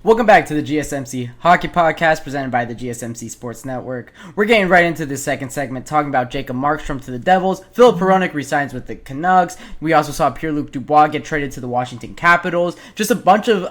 Welcome back to the GSMC Hockey Podcast presented by the GSMC Sports Network. We're getting right into this second segment talking about Jacob Markstrom to the Devils. Philip Hronek resigns with the Canucks. We also saw Pierre-Luc Dubois get traded to the Washington Capitals. Just a bunch of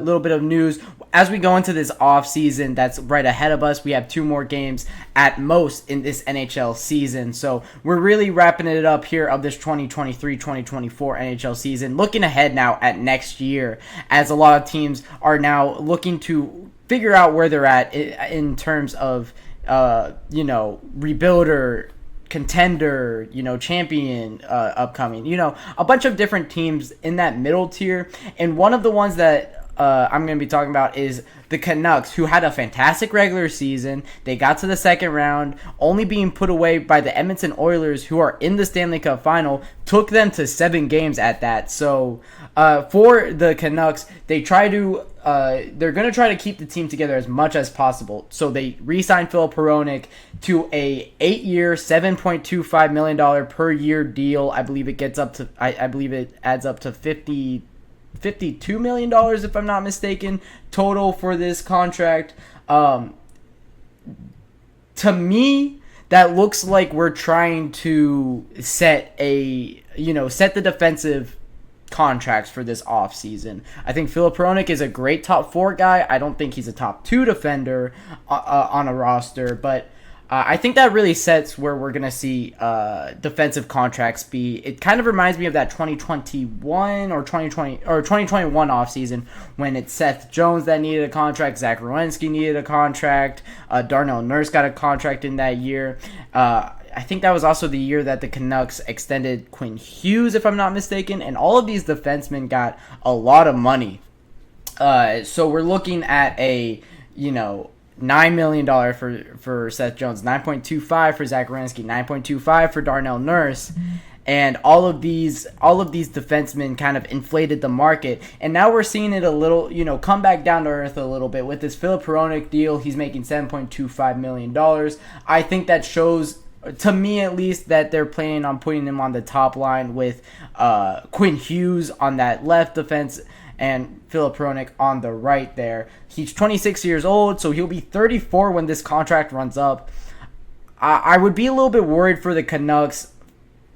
little bit of news. As we go into this offseason that's right ahead of us, we have 2 more games at most in this NHL season. So we're really wrapping it up here of this 2023-2024 NHL season. Looking ahead now at next year, as a lot of teams are now looking to figure out where they're at in terms of, rebuilder, contender, champion, upcoming, a bunch of different teams in that middle tier. And one of the ones that I'm going to be talking about is the Canucks, who had a fantastic regular season. They got to the second round, only being put away by the Edmonton Oilers, who are in the Stanley Cup Final. Took them to 7 games at that. So for the Canucks, they're going to try to keep the team together as much as possible. So they re-signed Philip Hronek to a 8-year, $7.25 million per year deal. I believe it adds up to $52 million, if I'm not mistaken, total for this contract. To me, that looks like we're trying to set the defensive contracts for this offseason. I think Philip Hronek is a great top 4 guy. I don't think he's a top 2 defender on a roster, but I think that really sets where we're going to see defensive contracts be. It kind of reminds me of that 2021 or 2021 offseason when it's Seth Jones that needed a contract, Zach Werenski needed a contract, Darnell Nurse got a contract in that year. I think that was also the year that the Canucks extended Quinn Hughes, if I'm not mistaken, and all of these defensemen got a lot of money. So we're looking at a, $9 million for Seth Jones, $9.25 for Zach Werenski, $9.25 for Darnell Nurse, and all of these defensemen kind of inflated the market, and now we're seeing it a little, come back down to earth a little bit with this Philip Hronek deal. He's making $7.25 million. I think that shows, to me at least, that they're planning on putting him on the top line with Quinn Hughes on that left defense and Philip Hronek on the right there. He's 26 years old, so he'll be 34 when this contract runs up. I would be a little bit worried for the Canucks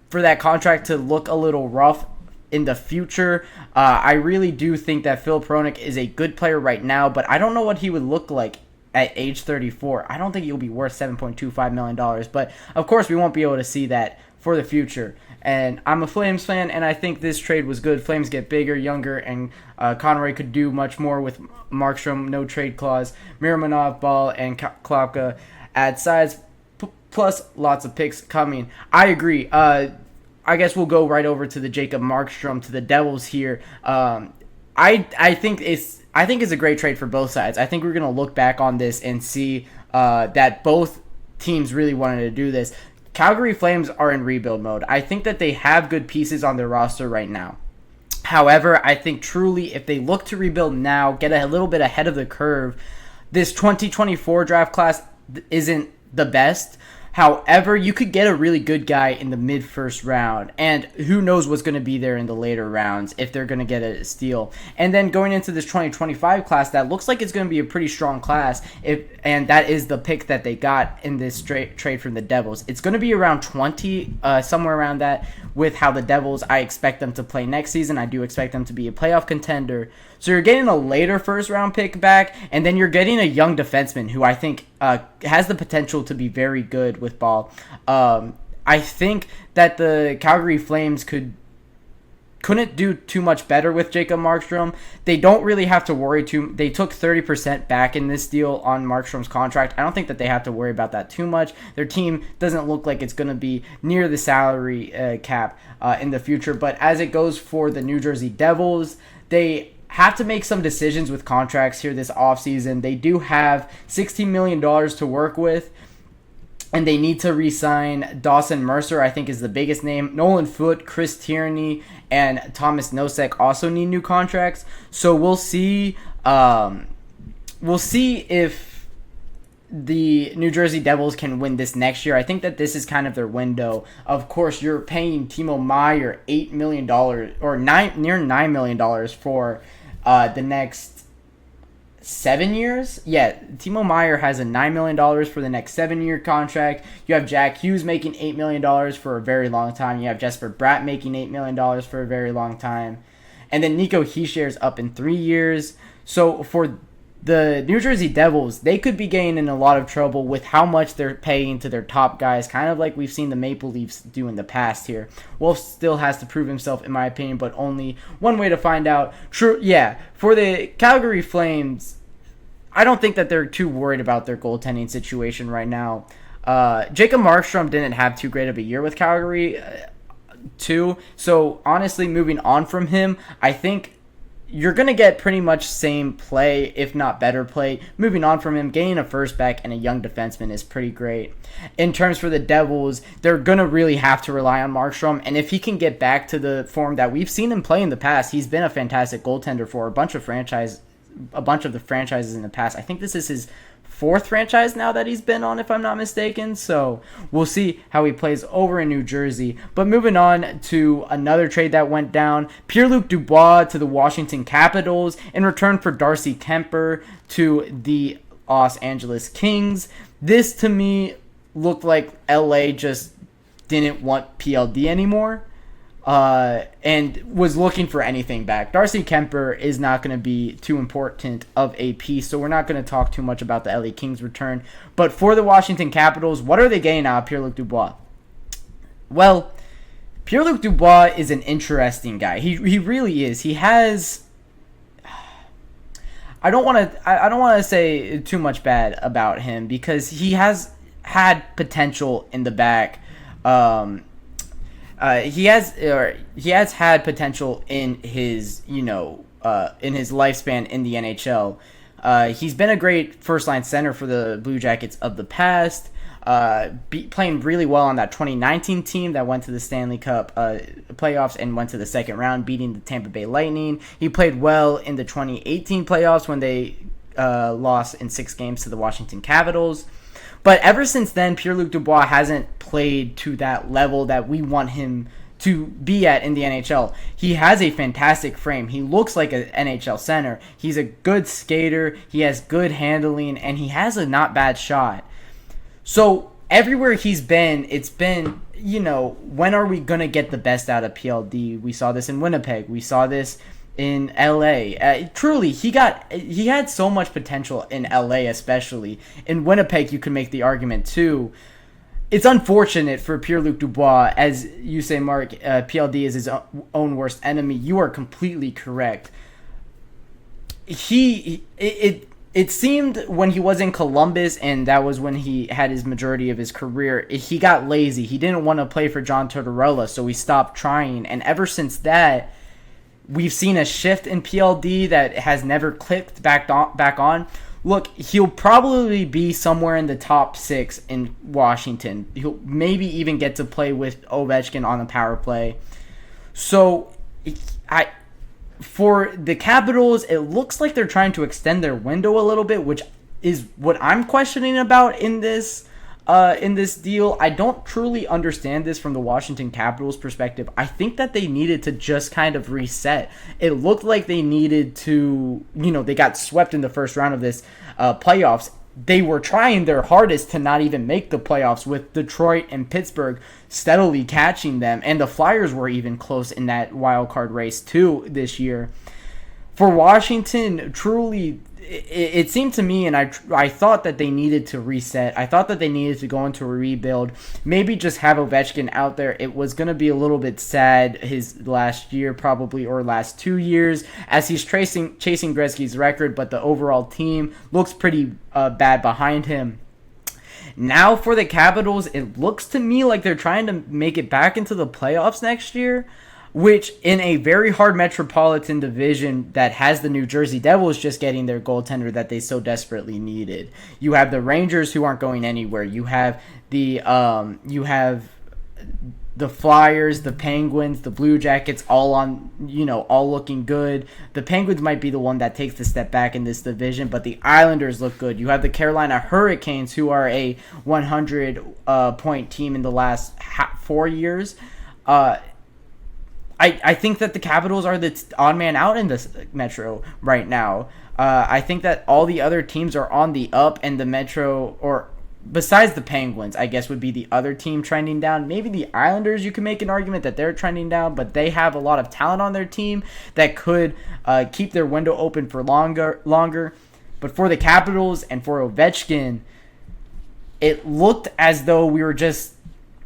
for that contract to look a little rough in the future. I really do think that Philip Hronek is a good player right now, but I don't know what he would look like at age 34. I don't think he'll be worth $7.25 million, but of course we won't be able to see that for the future. And I'm a Flames fan, and I think this trade was good. Flames get bigger, younger, and Conroy could do much more with Markstrom, no trade clause. Miromanov, Ball, and Klopka add size, plus lots of picks coming. I agree. I guess we'll go right over to the Jacob Markstrom to the Devils here. I think it's a great trade for both sides. I think we're going to look back on this and see that both teams really wanted to do this. Calgary Flames are in rebuild mode. I think that they have good pieces on their roster right now. However, I think truly if they look to rebuild now, get a little bit ahead of the curve, this 2024 draft class isn't the best. However, you could get a really good guy in the mid-first round, and who knows what's going to be there in the later rounds if they're going to get a steal. And then going into this 2025 class, that looks like it's going to be a pretty strong class, and that is the pick that they got in this trade from the Devils. It's going to be around 20, somewhere around that, with how the Devils, I expect them to play next season. I do expect them to be a playoff contender. So you're getting a later first-round pick back, and then you're getting a young defenseman who I think has the potential to be very good with ball. I think that the Calgary Flames couldn't do too much better with Jacob Markstrom. They don't really have to worry they took 30% back in this deal on Markstrom's contract. I don't think that they have to worry about that too much. Their team doesn't look like it's going to be near the salary cap in the future. But as it goes for the New Jersey Devils, they have to make some decisions with contracts here this offseason. They do have $16 million to work with, and they need to re-sign Dawson Mercer, I think is the biggest name. Nolan Foote, Chris Tierney, and Thomas Nosek also need new contracts. So we'll see. We'll see if the New Jersey Devils can win this next year. I think that this is kind of their window. Of course, you're paying Timo Meier $8 million or near $9 million for the next 7 years? Yeah, Timo Meier has a $9 million for the next 7-year contract. You have Jack Hughes making $8 million for a very long time. You have Jesper Bratt making $8 million for a very long time. And then Nico Hischier's up in 3 years. So for the New Jersey Devils, they could be getting in a lot of trouble with how much they're paying to their top guys, kind of like we've seen the Maple Leafs do in the past here. Wolf still has to prove himself, in my opinion, but only one way to find out. True, yeah, for the Calgary Flames, I don't think that they're too worried about their goaltending situation right now. Jacob Markstrom didn't have too great of a year with Calgary, too. So, honestly, moving on from him, I think you're going to get pretty much same play, if not better play. Moving on from him, getting a first back and a young defenseman is pretty great. In terms for the Devils, they're going to really have to rely on Markstrom, and if he can get back to the form that we've seen him play in the past, he's been a fantastic goaltender for a bunch of the franchises in the past. I think this is his 4th franchise now that he's been on, if I'm not mistaken. So we'll see how he plays over in New Jersey. But moving on to another trade that went down, Pierre-Luc Dubois to the Washington Capitals in return for Darcy Kemper to the Los Angeles Kings. This to me looked like LA just didn't want PLD anymore. And was looking for anything back. Darcy Kemper is not going to be too important of a piece, so we're not going to talk too much about the LA Kings return. But for the Washington Capitals, what are they getting out of Pierre-Luc Dubois? Well, Pierre-Luc Dubois is an interesting guy. He really is. He has... I don't want to say too much bad about him because he has had potential in the back. He has had potential in his lifespan in the NHL. He's been a great first-line center for the Blue Jackets of the past, playing really well on that 2019 team that went to the Stanley Cup playoffs and went to the second round, beating the Tampa Bay Lightning. He played well in the 2018 playoffs when they lost in 6 games to the Washington Capitals. But ever since then, Pierre-Luc Dubois hasn't played to that level that we want him to be at in the NHL. He has a fantastic frame. He looks like an NHL center. He's a good skater. He has good handling, and he has a not bad shot. So everywhere he's been, it's been, when are we going to get the best out of PLD? We saw this in Winnipeg. We saw this in LA. Truly, he had so much potential in LA, especially. In Winnipeg, you can make the argument too. It's unfortunate for Pierre-Luc Dubois, as you say, Mark, PLD is his own worst enemy. You are completely correct. It seemed when he was in Columbus, and that was when he had his majority of his career, he got lazy. He didn't want to play for John Tortorella, so he stopped trying. And ever since that, we've seen a shift in PLD that has never clicked back on. Look, he'll probably be somewhere in the top 6 in Washington. He'll maybe even get to play with Ovechkin on the power play. So, for the Capitals, it looks like they're trying to extend their window a little bit, which is what I'm questioning about in this deal. I don't truly understand this from the Washington Capitals perspective. I think that they needed to just kind of reset. It looked like they needed to, they got swept in the first round of this playoffs. They were trying their hardest to not even make the playoffs, with Detroit and Pittsburgh steadily catching them, and the Flyers were even close in that wild card race too this year. For Washington, truly, it seemed to me, and I thought that they needed to reset. I thought that they needed to go into a rebuild. Maybe just have Ovechkin out there. It was going to be a little bit sad his last year, probably, or last 2 years, as he's chasing Gretzky's record, but the overall team looks pretty bad behind him. Now for the Capitals, it looks to me like they're trying to make it back into the playoffs next year, which in a very hard metropolitan division that has the New Jersey Devils just getting their goaltender that they so desperately needed. You have the Rangers, who aren't going anywhere. You have the Flyers, the Penguins, the Blue Jackets, all looking good. The Penguins might be the one that takes the step back in this division, but the Islanders look good. You have the Carolina Hurricanes, who are a 100-point team in the last 4 years. I think that the Capitals are the odd man out in this Metro right now. I think that all the other teams are on the up, and the Metro, or besides the Penguins, I guess would be the other team trending down. Maybe the Islanders, you can make an argument that they're trending down, but they have a lot of talent on their team that could keep their window open for longer. But for the Capitals and for Ovechkin, it looked as though we were just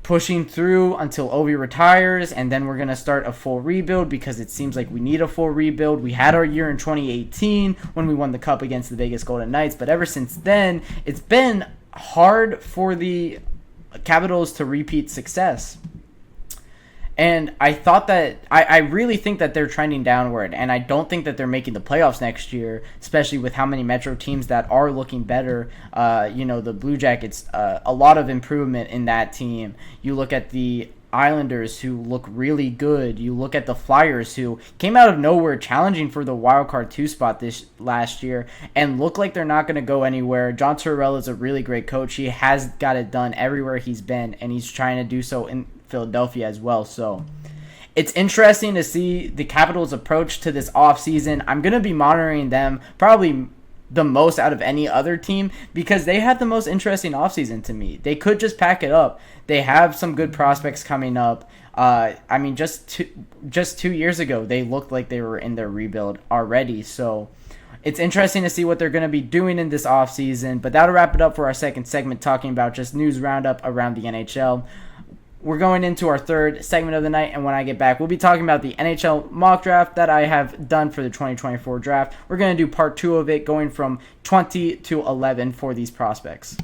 pushing through until Ovi retires, and then we're going to start a full rebuild because it seems like we need a full rebuild. We had our year in 2018 when we won the Cup against the Vegas Golden Knights, but ever since then, it's been hard for the Capitals to repeat success. And I thought that I really think that they're trending downward, and I don't think that they're making the playoffs next year, especially with how many Metro teams that are looking better. The Blue Jackets, a lot of improvement in that team. You look at the Islanders, who look really good. You look at the Flyers, who came out of nowhere challenging for the wildcard 2 spot this last year and look like they're not going to go anywhere. John Tortorella is a really great coach. He has got it done everywhere he's been, and he's trying to do so in Philadelphia as well. So it's interesting to see the Capitals' approach to this offseason. I'm going to be monitoring them probably the most out of any other team because they had the most interesting offseason to me. They could just pack it up. They have some good prospects coming up. Just 2 years ago, they looked like they were in their rebuild already. So it's interesting to see what they're going to be doing in this offseason. But that'll wrap it up for our second segment, talking about just news roundup around the NHL. We're going into our third segment of the night, and when I get back, we'll be talking about the NHL mock draft that I have done for the 2024 draft. We're going to do part 2 of it, going from 20 to 11 for these prospects.